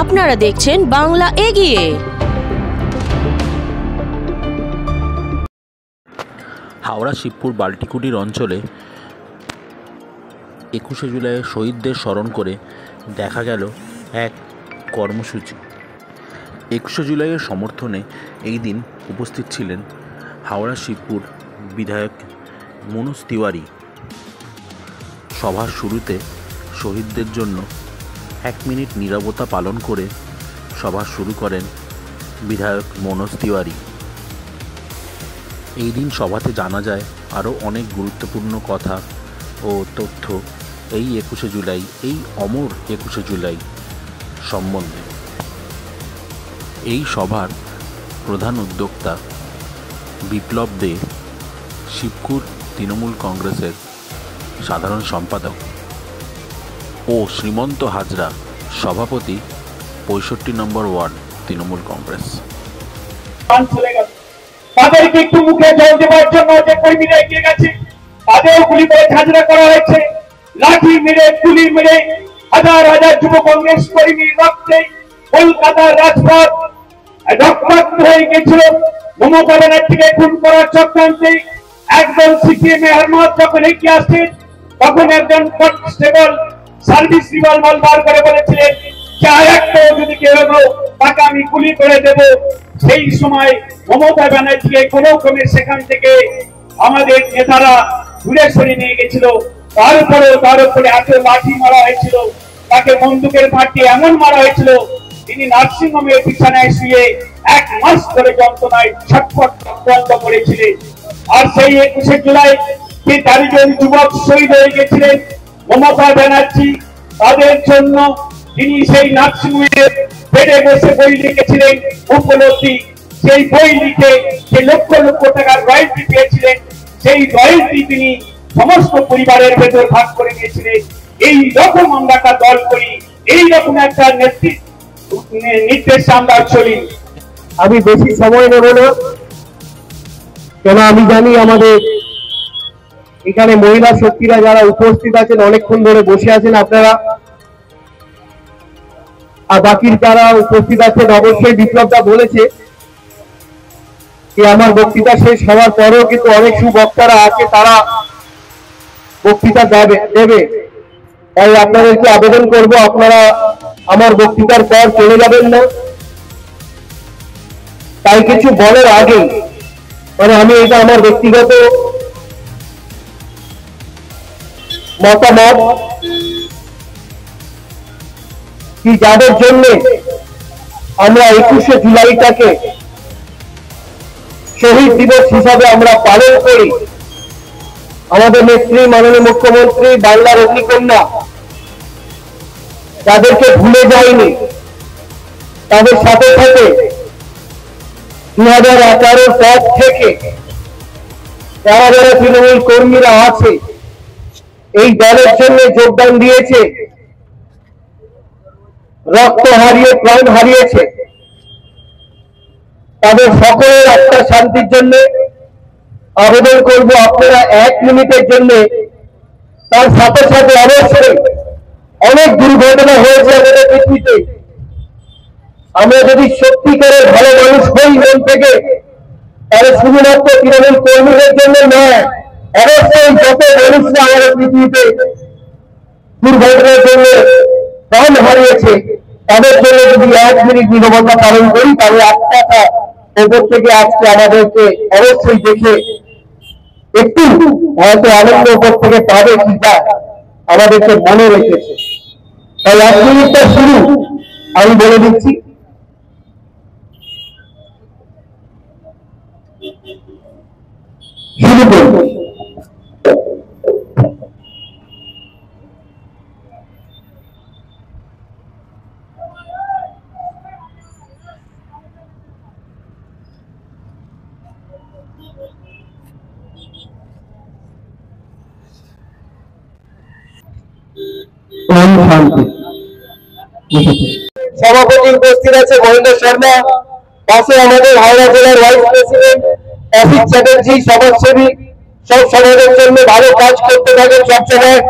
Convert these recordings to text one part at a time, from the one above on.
আপনারা দেখছেন বাংলা এগিয়ে। হাওড়া শিবপুর বাল্টিকুটির অঞ্চলে 21শে জুলাই শহীদদের স্মরণ করে দেখা গেল এক কর্মসূচি। 21শে জুলাইয়ের সমর্থনে এই দিন উপস্থিত ছিলেন হাওড়া শিবপুর বিধায়ক মনোজ তিওয়ারি। সভার শুরুতে শহীদদের জন্য 1 মিনিট নীরবতা পালন করে সভা শুরু করেন বিধায়ক মনোজ তিওয়ারি। এই দিন সভাতে জানা যায় আরও অনেক গুরুত্বপূর্ণ কথা ও তথ্য এই 21শে জুলাই, এই অমর 21শে জুলাই সম্বন্ধে। এই সভার প্রধান উদ্যোক্তা বিপ্লব দে, শিবপুর তৃণমূল কংগ্রেসের সাধারণ সম্পাদক, ও শ্রীমন্ত হাজরা, সভাপতি 65 নম্বর ওয়ার্ড তৃণমূল কংগ্রেস। তাদেরকে একটু মুখে জল দেওয়ার জন্য যে কর্মীরা এগিয়ে গেছে, তাদের গুলি করে ঝাঁঝরা করা হয়েছে। লাঠি মেরে, গুলি মেরে হাজার হাজার যুব কংগ্রেস কর্মী রক্তে কলকাতার রাজপথ রক্তাক্ত হয়ে গেছিল। মমতা ব্যানার্জিকে খুন করার চক্রান্তে একদল সিপিএম আহমদ যখন এগিয়ে আসছেন, তখন একজন কনস্টেবল সার্ভিস রিভলভার বার করে বলেছিলেন যে আরেকটাও যদি কেউ এলো তাকে আমি গুলি করে দেব। সেই সময় মমতা ব্যানার্জিকে কোনো ক্রমে সেখান থেকে আমাদের নেতারা দূরে সরিয়ে নিয়ে গেছিল। তার উপরে এত লাঠি মারা হয়েছিল, তাকে বন্দুকের ফাঁটি এমন মারা হয়েছিল, তিনি নার্সিংহোমের বিছানায় শুয়ে 1 মাস ধরে যন্ত্রণায় ছটফট বন্ধ করেছিলেন। আর সেই 21শে জুলাই যে 4 জন যুবক শহীদ হয়ে গেছিলেন মমতা ব্যানার্জি, তাদের জন্য তিনি সেই নার্সিংহোমের বেডে বসে বই লিখেছিলেন উপলব্ধি। সেই বই লিখে যে লক্ষ লক্ষ টাকার রয়্যালটি পেয়েছিলেন, সেই রয়্যালটি তিনি সমস্ত পরিবারের ভেতর ভাগ করে নিয়েছিলেন। এই রকম আমরা একটা দল করি, এই রকম একটা নির্দেশে আমরা চলি। আমি বেশি সময় নেব না, কেন আমি জানি আমাদের এখানে মহিলা শক্তিরা যারা উপস্থিত আছেন অনেকক্ষণ ধরে বসে আছেন আপনারা, আর বাকি যারা উপস্থিত আছেন অবশ্যই বিপ্লবদা বলেছে যে আমার বক্তৃতা শেষ হওয়ার পরেও কিন্তু অনেক সুবক্তারা আছে, তারা বক্তৃতা দেবে। তাই আপনাদেরকে আবেদন করব, আপনারা আমার বক্তৃতার পর চলে যাবেন না। তাই কিছু বলার আগে আমি এটা আমার ব্যক্তিগত মতামত কি যাদের জন্য আমরা 21শে জুলাইটাকে শহীদ দিবস হিসাবে আমরা পালন করি, আমাদের নেত্রী মাননীয় মুখ্যমন্ত্রী, বাংলার অগ্নিকন্যা, যাদেরকে ভুলে যায়নি, তাদের সাথে সাথে 2011 পর থেকে যারা যারা তৃণমূল কর্মীরা আছে, এই দলের জন্য যোগদান দিয়েছে, রক্ত হারিয়ে প্রাণ হারিয়েছে, তাদের সকলের আত্মার শান্তির জন্য আবেদন করব আপনারা 1 মিনিটের জন্য। তার সাথে সাথে অবশ্যই অনেক দুর্ঘটনা হয়েছে আমাদের পৃথিবীতে, আমরা যদি সত্যিকারের ভালো মানুষ হই মন থেকে, তাহলে শুধুমাত্র তৃণমূল কর্মীদের জন্য নয়, অবশ্যই যত মানুষরা আমাদের পৃথিবীতে দুর্ঘটনার জন্য প্রাণ হারিয়েছে তাদের জন্য যদি 1 মিনিট নীরবতা পালন করি, তাহলে আত্মাটা ওপর থেকে আজকে আমাদেরকে অবশ্যই দেখে একটু হয়তো আনন্দ ওপর থেকে পাবে, কিটা আমাদেরকে মনে রেখেছে। তাই 1 মিনিটটা শুরু আমি বলে দিচ্ছি। শুরু করব। সভাপতি উপস্থিত আছে মহেন্দ্র শর্মা, পাশে আমাদের হাওড়া জেলার ভাইস প্রেসিডেন্ট অসিত চ্যাটার্জি, সমাজসেবী, সব সমাজের জন্য ভালো কাজ করতে থাকেন সবসময়,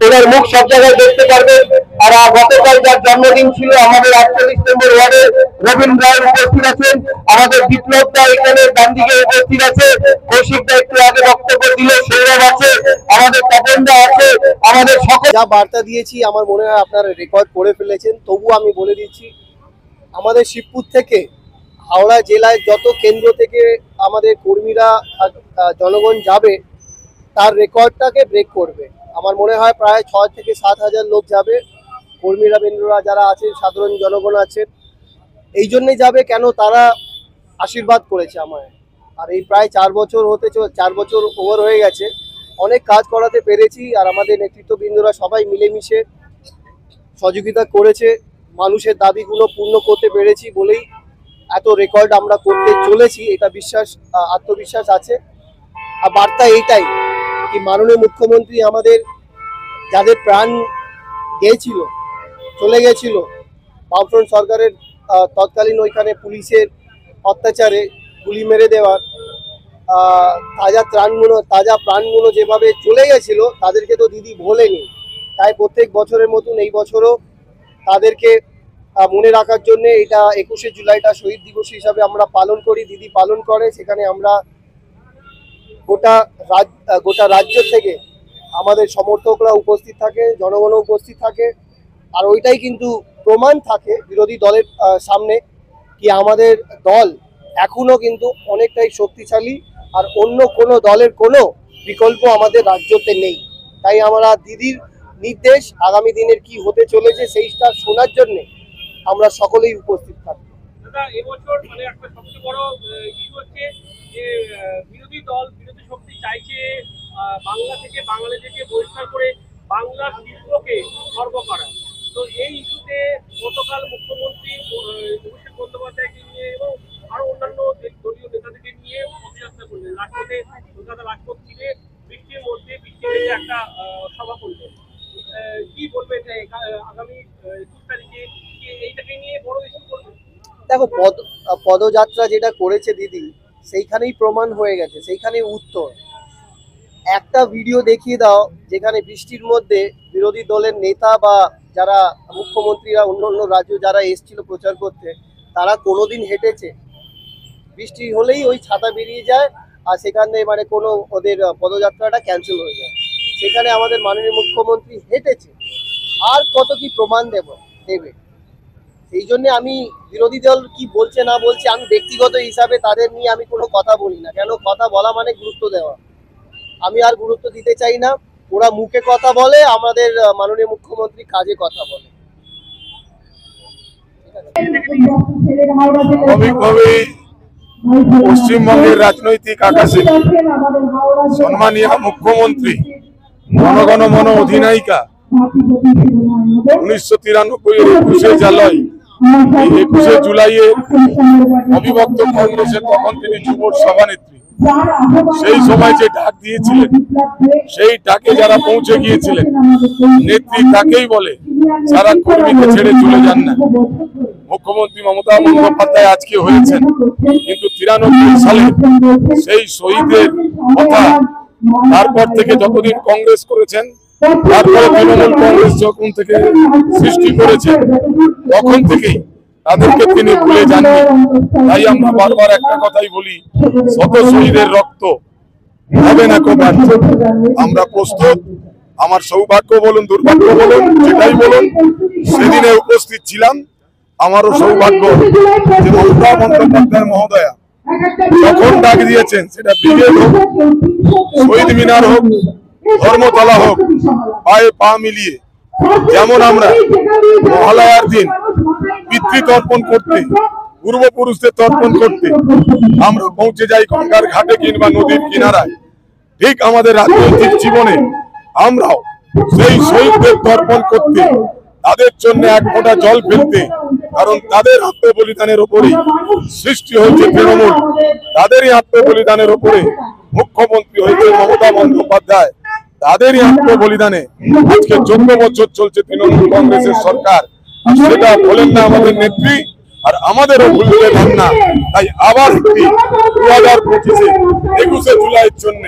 ওনার মুখ সব জায়গায় দেখতে পারবেন। আর গতকাল যার জন্মদিন ছিল আমাদের 48 নম্বর ওয়ার্ডে রবীন্দ্র রায় উপস্থিত আছেন, আমাদের বিপ্লব দা এখানে ডান দিকে উপস্থিত আছে, কৌশিক দা একটু আগে বক্তব্য দিল, সৌরভ আছে, আমাদের তপন দা আছে, আমাদের সকল যা বার্তা দিয়েছি আমার মনে হয় আপনারা রেকর্ড করে ফেলেছেন। তবু আমি বলে দিচ্ছি, আমাদের শিবপুর থেকে হাওড়া জেলায় যত কেন্দ্র থেকে আমাদের কর্মীরা জনগণ যাবে তার রেকর্ডটাকে ব্রেক করবে। আমার মনে হয় প্রায় 6 থেকে 7 হাজার লোক যাবে, কর্মীরা বেন্দ্ররা যারা আছেন, সাধারণ জনগণ আছেন। এই জন্যই যাবে কেন, তারা আশীর্বাদ করেছে আমায়। আর এই প্রায় 4 বছর 4 বছর ওভার হয়ে গেছে, অনেক কাজ করাতে পেরেছি। আর আমাদের নেতৃত্ববৃন্দরা সবাই মিলেমিশে সহযোগিতা করেছে, মানুষের দাবিগুলো পূর্ণ করতে পেরেছি বলেই এত রেকর্ড আমরা করতে চলেছি। এটা আত্মবিশ্বাস আছে। আর বার্তা এইটাই কি, মাননীয় মুখ্যমন্ত্রী আমাদের যাদের প্রাণ গিয়েছিল, চলে গেছিল বামফ্রন্ট সরকারের তৎকালীন ওইখানে পুলিশের অত্যাচারে গুলি মেরে দেওয়ার, তাজা প্রাণগুলো যেভাবে চলে গেছিল তাদেরকে তো দিদি ভোলেনি। তাই প্রত্যেক বছরের মতন এই বছরও তাদেরকে মনে রাখার জন্য এটা 21শে জুলাইটা শহীদ দিবস হিসাবে আমরা পালন করি, দিদি পালন করে। সেখানে আমরা গোটা রাজ্য থেকে আমাদের সমর্থকরা উপস্থিত থাকে, জনগণও উপস্থিত থাকে। আর ওইটাই কিন্তু প্রমাণ থাকে বিরোধী দলের সামনে কি আমাদের দল এখনো কিন্তু অনেকটাই শক্তিশালী, আর অন্য কোনো দলের কোনো বিকল্প আমাদের রাজ্যতে নেই। তাই আমরা দিদির নির্দেশ আগামী দিনের কি হতে চলেছে সেইটা শোনার জন্য আমরা সকলেই উপস্থিত থাকবো। দাদা, এবছর মানে একটা সবচেয়ে বড় ইস্যু হচ্ছে যে বিরোধী শক্তি চাইছে বাংলা থেকে বাঙালিদেরকে বহিষ্কার করে বাংলার শিল্পকে খর্ব করা। তো এই ইস্যুতে গতকাল মুখ্যমন্ত্রী অভিষেক বন্দ্যোপাধ্যায়কে নিয়ে এবং আরো অন্যান্য দলীয় নেতাদেরকে নিয়ে পদযাত্রা করলেন, রাজপথে কলকাতা রাজপথ ছিল, বৃষ্টির মধ্যে একটা সভা করলেন। কি বলবেন আগামী 21 তারিখে এইটাকে নিয়ে বড় ইস্যু করবেন? দেখো, পদযাত্রা যেটা করেছে দিদি সেইখানেই প্রমাণ হয়ে গেছে, সেইখানেই উত্তর। একটা ভিডিও দেখিয়ে দাও যেখানে বৃষ্টির মধ্যে বিরোধী দলের নেতা বা যারা মুখ্যমন্ত্রীরা অন্য রাজ্য যারা এসেছিল প্রচার করতে, তারা কোনোদিন হেঁটেছে? বৃষ্টি হলেই ওই ছাতা বেরিয়ে যায় আর সেখানে মানে কোনো ওদের পদযাত্রাটা ক্যান্সেল হয়ে যায়। সেখানে আমাদের মাননীয় মুখ্যমন্ত্রী হেঁটেছে, আর কত কি প্রমাণ দেবে। সেই জন্য আমি বিরোধী দল কি বলছে না বলছে, আমি ব্যক্তিগত হিসাবে তাদের নিয়ে আমি কোনো কথা বলি না। কেন, কথা বলা মানে গুরুত্ব দেওয়া। আমি আর গুরুত্ব দিতে চাই না। ওরা মুখে কথা বলে, আমাদের মাননীয় মুখ্যমন্ত্রী কাজে কথা বলে। স্বাভাবিকভাবে পশ্চিমবঙ্গের রাজনৈতিক আকাশে সম্মানীয় মুখ্যমন্ত্রী জনগণ মন অধিনায়িকা 1993 জুলাই 21শে জুলাইয়ে অবিভক্ত কংগ্রেসের তখন তিনি যুব সভানেত্রী। সেই সময় যে ডাক দিয়েছিলেন, সেই ডাকে যারা পৌঁছে গিয়েছিলেন, নেত্রী তাকেই বলে যারা কর্মীকে ছেড়ে চলে যান না। মুখ্যমন্ত্রী মমতা বন্দ্যোপাধ্যায় আজকে হয়েছেন, কিন্তু 93 সালে সেই শহীদের কথা তারপর থেকে যতদিন কংগ্রেস করেছেন, তারপরে তৃণমূল কংগ্রেস যখন থেকে সৃষ্টি করেছে তখন থেকেই তাদেরকে তিনি ভুলে যাননি। তাই আমরা বারবার একটা কথাই বলি, শত শহীদের রক্ত হবে না কো ব্যর্থ। আমরা প্রস্তুত। আমার সৌভাগ্য বলুন দুর্ভাগ্য বলুন যেটাই বলুন, সেদিনে উপস্থিত ছিলাম। আমারও সৌভাগ্য যে মমতা বন্দ্যোপাধ্যায় মহোদয়া যখন ডাক দিয়েছেন, সেটা ব্রিগেড হোক, শহীদ মিনার হোক, ধর্মতলা হোক, পায়ে পা মিলিয়ে, যেমন আমরা মহালয়ার দিন পিতৃতর্পণ করতে, পূর্বপুরুষদের তর্পণ করতে আমরা পৌঁছে যাই গঙ্গার ঘাটে কিংবা নদীর কিনারায়, ঠিক আমাদের রাজনৈতিক জীবনে আমরাও সেই শহীদদের তর্পণ করতে, তাদের জন্য এক ফোঁটা জল ফেলতে। কারণ তাদের আত্মবলিদানের উপরেই সৃষ্টি হয়েছে তৃণমূল, তাদেরই আত্মবলিদানের উপরে মুখ্যমন্ত্রী হয়েছে মমতা বন্দ্যোপাধ্যায়, তাদেরই আত্মবলিদানে আজকে 14 বছর চলছে তৃণমূল কংগ্রেসের সরকার। আর সেটা বলেন না আমাদের নেত্রী, আর আমাদেরও ভুলতে দেন না। তাই আবার 2025-এ 21শে জুলাইয়ের জন্য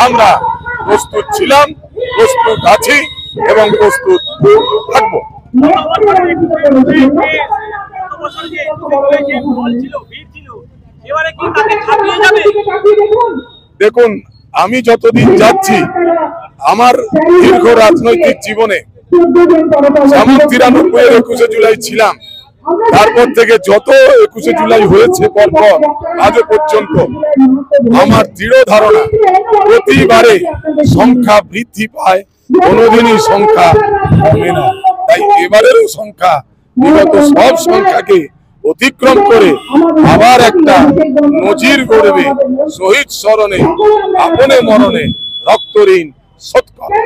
আমরা প্রস্তুত ছিলাম, প্রস্তুত আছি এবং প্রস্তুত থাকবো। দেখুন, আমি যতদিন যাচ্ছি আমার দীর্ঘ রাজনৈতিক জীবনে, আমি 93 21শে জুলাই ছিলাম, তারপর থেকে যত 21শে জুলাই হয়েছে পরপর আজও পর্যন্ত আমার দৃঢ় ধারণা প্রতিবারে সংখ্যা বৃদ্ধি পায়, কোনোদিনই সংখ্যা কমে না। তাই এবারেরও সংখ্যা বিগত সব সংখ্যাকে অতিক্রম করে আবার একটা নজির গড়বে। শহীদ স্মরণে আপনে মরণে রক্ত ঋণ শোধ করা।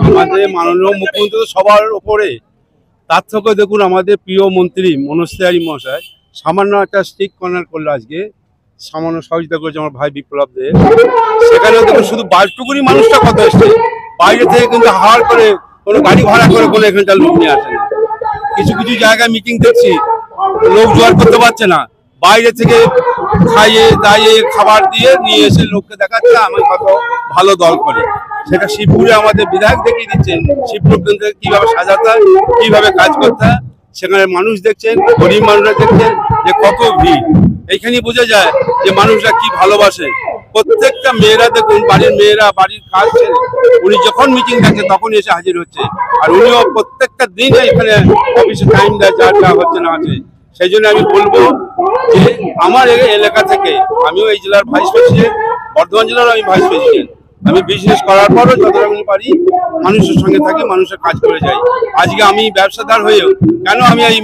আমাদের মাননীয় মুখ্যমন্ত্রী সবার উপরে, তার থেকে দেখুন আমাদের প্রিয় মন্ত্রী মনোজ তিওয়ারি মহাশয় সামান্য একটা স্টিক কর্নার করলো, আজকে সামান্য সহযোগিতা করেছে আমার ভাই বিপ্লব দে। সেখানেও দেখুন শুধু বাসটুকুনি মানুষটা কত এসছে, বাইরে থেকে কিন্তু হাওয়ার করে কোনো গাড়ি ভাড়া করে কোনো এখানকার লোক নিয়ে আসে না। কিছু কিছু জায়গায় মিটিং দেখছি লোক জোয়ার করতে পারছে না, বাইরে থেকে খাইয়ে দাইয়ে খাবার দিয়ে নিয়ে এসে লোককে দেখাচ্ছে আমি কত ভালো দল করে। সেটা শিবপুরে আমাদের বিধায়ক দেখিয়ে দিচ্ছেন শিবপুর কেন্দ্রে কিভাবে সাজাতে হয়, কিভাবে কাজ করতে হয়। সেখানে মানুষ দেখছেন, গরিব মানুষরা দেখছেন যে কত ভিড়। এইখানেই বোঝা যায় যে মানুষরা কি ভালোবাসে। প্রত্যেকটা মেয়েরা দেখুন, বাড়ির মেয়েরা বাড়ির কাজ ছেড়ে উনি যখন মিটিং থাকে তখন এসে হাজির হচ্ছে। আর উনিও প্রত্যেকটা দিন এখানে অফিসে টাইম দেয়, যা হচ্ছে না আছে। সেই জন্য আমি বলবো যে আমার এলাকা থেকে, আমিও এই জেলার ভাইস প্রেসিডেন্ট, বর্ধমান জেলার আমি ভাইস প্রেসিডেন্ট। আমি বিজনেস করার পরও যতটা আমি পারি মানুষের সঙ্গে থাকি, মানুষের কাজ করে যাই। আজকে আমি ব্যবসাদার হয়েও কেন আমি এই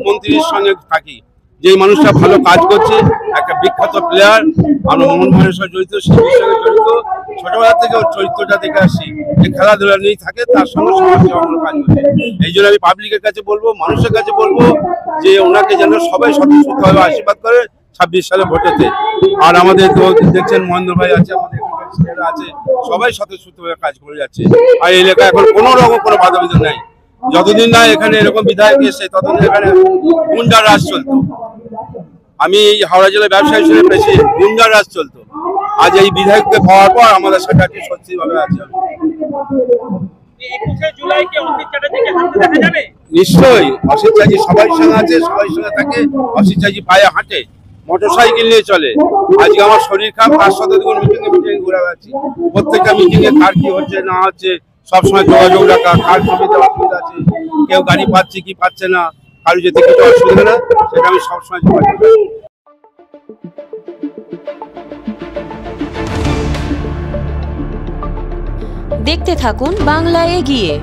মন্ত্রীর সঙ্গে থাকি, যে মানুষটা ভালো কাজ করছে, একটা বিখ্যাত প্লেয়ার, আমরা মোহন বাগানের সঙ্গে জড়িত, সেই সঙ্গে জড়িত, ছোটবেলা থেকে ওর চরিত্রটা দেখে আসছি যে খেলাধুলা নিয়ে থাকে, তার সঙ্গে সমাজসেবামূলক কাজ করছে। এই জন্য আমি পাবলিকের কাছে বলবো, মানুষের কাছে বলবো যে ওনাকে যেন সবাই স্বতঃস্ফূর্তভাবে আশীর্বাদ করে 26 সালে ভোটেতে। আর আমাদের তো দেখছেন মহেন্দ্র ভাই আছে, আমাদের ছেলেরা আছে, সবাই স্বতঃস্ফূর্তভাবে কাজ করে যাচ্ছে। আর এই এলাকায় এখন কোনো রকম কোনো বাধা বিধা নাই। যতদিন না এখানে এরকম বিধায়ক এসে ততদিন এখানে গুন্ডার রাজ চলতো। আমি হাওড়া জেলার ব্যবসায়ী হিসেবে পেয়েছি, গুন্ডার রাজ চলতো। আজ এই বিধায়ককে পাওয়ার পর আমাদের সেটা কি সত্যি ভাবে আছে। নিশ্চয়ই অসিত চাইজি সবাই সঙ্গে আছে, সবাই সঙ্গে থাকে। অসিত চাইজি পায়ে হাঁটে, মোটরসাইকেল নিয়ে চলে। আজকে আমার শরীর খারাপ, তার সাথে দেখুন মিটিং ঘুরে বেড়াচ্ছি। প্রত্যেকটা মিটিং এ কার কি হচ্ছে না হচ্ছে সবসময় যোগাযোগ রাখা, কার সুবিধা অসুবিধা আছে, কেউ গাড়ি পাচ্ছে কি পাচ্ছে না, কারো যদি কিছু অসুবিধা না, সেটা আমি সবসময় যোগাযোগ রাখি। দেখতে থাকুন বাংলা এগিয়ে।